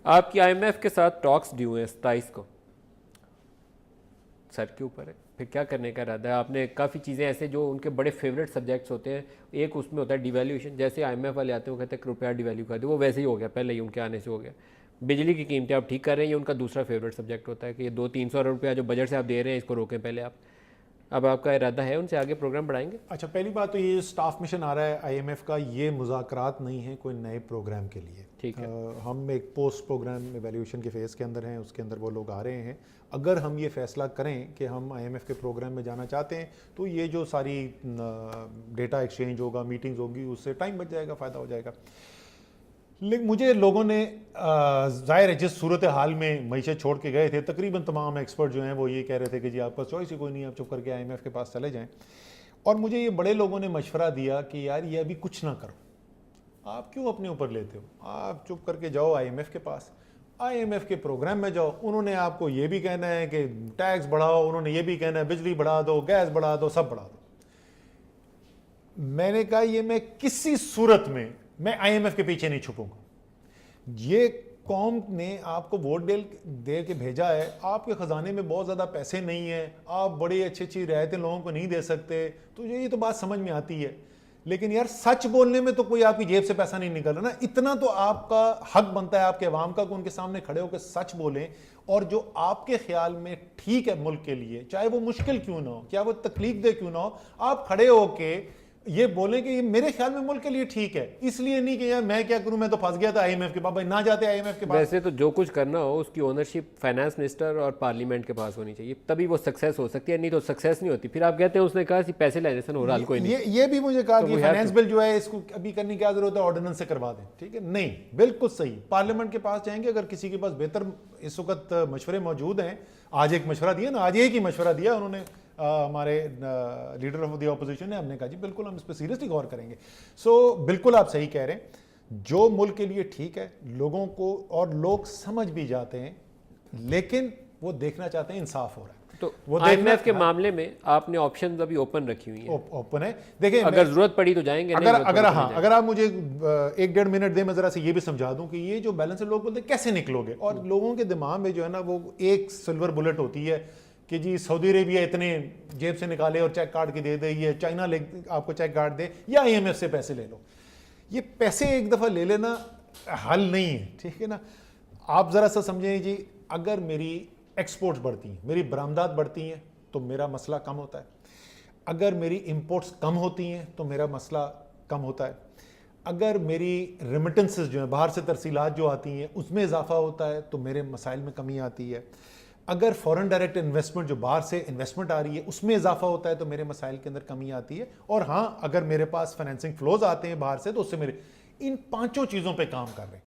آپ کی IMF کے ساتھ ٹاکس ڈیو ہیں 27 کو، سر کے اوپر ہے، پھر کیا کرنے کا ارادہ ہے؟ آپ نے کافی چیزیں ایسے جو ان کے بڑے فیوریٹ سبجیکٹس ہوتے ہیں، ایک اس میں ہوتا ہے ڈیویلیویشن، جیسے IMF والے آتے ہیں وہ کہتے ہیں کہ روپیہ ڈیویلیو کر دے، وہ ویسے ہی ہو گیا، پہلے ہی ان کے آنے سے ہو گیا۔ بجلی کی قیمتیں آپ ٹھیک کر رہے ہیں، یہ ان کا دوسرا فیوریٹ سبجیکٹ ہوتا ہے کہ یہ 200-300 روپیہ جو بجٹ سے آپ دے رہے ہیں اس کو روکیں پہلے آپ۔ اب آپ کا ارادہ ہے ان سے آگے پروگرام بڑھائیں گے؟ اچھا، پہلی بات تو یہ سٹاف مشن آ رہا ہے IMF کا، یہ مذاکرات نہیں ہیں کوئی نئے پروگرام کے لیے، ٹھیک ہے۔ ہم ایک پوسٹ پروگرام ایویلیوشن کے فیز کے اندر ہیں، اس کے اندر وہ لوگ آ رہے ہیں۔ اگر ہم یہ فیصلہ کریں کہ ہم IMF کے پروگرام میں جانا چاہتے ہیں تو یہ جو ساری ڈیٹا ایکسچینج ہوگا، میٹنگز ہوگی، اس سے ٹائم بچ جائے گا، فائدہ ہو جائے گا۔ لیکن مجھے لوگوں نے ظاہر ہے جس صورتحال میں معیشت چھوڑ کے گئے تھے، تقریباً تمام ایکسپرٹ جو ہیں وہ یہ کہہ رہے تھے کہ جی آپ کا چوائس ہی کوئی نہیں، آپ چپ کر کے IMF کے پاس چلے جائیں۔ اور مجھے یہ بڑے لوگوں نے مشورہ دیا کہ یار یہ ابھی کچھ نہ کرو، آپ کیوں اپنے اوپر لیتے ہو، آپ چپ کر کے جاؤ IMF کے پاس، IMF کے پروگرام میں جاؤ۔ انہوں نے آپ کو یہ بھی کہنا ہے کہ ٹیکس بڑھاؤ، انہوں نے یہ بھی کہنا ہے بجلی بڑھا دو، گیس بڑھا دو، سب بڑھا دو۔ میں نے کہا یہ میں کسی صورت میں IMF کے پیچھے نہیں چھپوں گا۔ یہ قوم نے آپ کو ووٹ دے کے بھیجا ہے، آپ کے خزانے میں بہت زیادہ پیسے نہیں ہیں، آپ بڑی اچھی رعایتیں لوگوں کو نہیں دے سکتے، تو یہ تو بات سمجھ میں آتی ہے، لیکن یار سچ بولنے میں تو کوئی آپ کی جیب سے پیسہ نہیں نکل رہا نا، اتنا تو آپ کا حق بنتا ہے آپ کے عوام کا کہ ان کے سامنے کھڑے ہو کے سچ بولیں، اور جو آپ کے خیال میں ٹھیک ہے ملک کے لیے، چاہے وہ مشکل کیوں نہ ہو، کیا وہ تکلیف دہ کیوں نہ ہو، آپ کھڑے ہو کے یہ بولیں کہ یہ میرے خیال میں ملک کے لیے ٹھیک ہے، اس لیے نہیں کہ یار میں کیا کروں، میں تو پھنس گیا تھا IMF کے پاس، نہ جاتے IMF کے پاس۔ ویسے تو جو کچھ کرنا ہو اس کی اونرشپ فائنانس منسٹر اور پارلیمنٹ کے پاس ہونی چاہیے، تبھی وہ سکسیس ہو سکتی ہے، نہیں تو سکسیس نہیں ہوتی۔ پھر آپ کہتے ہیں اس نے کہا کہ پیسے لینے سے ہو رہا کوئی نہیں، یہ بھی مجھے کہا کہ فائنانس بل جو ہے اس کو ابھی کرنے کی کیا ضرورت ہے، آرڈیننس سے کروا دیں، ٹھیک ہے، نہیں بالکل صحیح، پارلیمنٹ کے پاس جائیں گے، اگر کسی کے پاس بہتر اس وقت مشورے موجود ہیں، آج ایک مشورہ دیا نا، آج ایک ہی مشورہ دیا انہوں نے، ہمارے لیڈر آف دی اپوزیشن نے، ہم نے کہا جی بالکل ہم اس پہ سیریسلی غور کریں گے۔ سو بالکل آپ صحیح کہہ رہے ہیں، جو ملک کے لیے ٹھیک ہے لوگوں کو، اور لوگ سمجھ بھی جاتے ہیں، لیکن وہ دیکھنا چاہتے ہیں انصاف ہو رہا ہے۔ تو وہ IMF کے معاملے میں آپ نے آپشنز ابھی اوپن رکھی ہوئی ہیں، اوپن ہے، دیکھیں اگر ضرورت پڑی تو جائیں گے، اگر آپ مجھے 1-1.5 منٹ دیں، میں ذرا سے یہ بھی سمجھا دوں کہ یہ جو بیلنس ہے، لوگ بولتے ہیں کیسے نکلو گے، اور لوگوں کے دماغ میں جو ہے نا وہ ایک سلور بلٹ ہوتی ہے کہ جی سعودی عربیہ اتنے جیب سے نکالے اور چیک کاٹ کے دے دے، یہ چائنا آپ کو چیک کاٹ دے، یا IMF سے پیسے لے لو۔ یہ پیسے ایک دفعہ لے لینا حل نہیں ہے، ٹھیک ہے نا۔ آپ ذرا سا سمجھیں جی، اگر میری ایکسپورٹس بڑھتی ہیں، میری برآمدات بڑھتی ہیں تو میرا مسئلہ کم ہوتا ہے، اگر میری امپورٹس کم ہوتی ہیں تو میرا مسئلہ کم ہوتا ہے، اگر میری ریمیٹنسز جو ہیں باہر سے ترسیلات جو آتی ہیں اس میں اضافہ ہوتا ہے تو میرے مسائل میں کمی آتی ہے، اگر فورن ڈائریکٹ انویسٹمنٹ جو باہر سے انویسٹمنٹ آ رہی ہے اس میں اضافہ ہوتا ہے تو میرے مسائل کے اندر کمی آتی ہے، اور ہاں اگر میرے پاس فائنینسنگ فلوز آتے ہیں باہر سے تو اس سے میرے، ان 5 چیزوں پہ کام کر رہے ہیں۔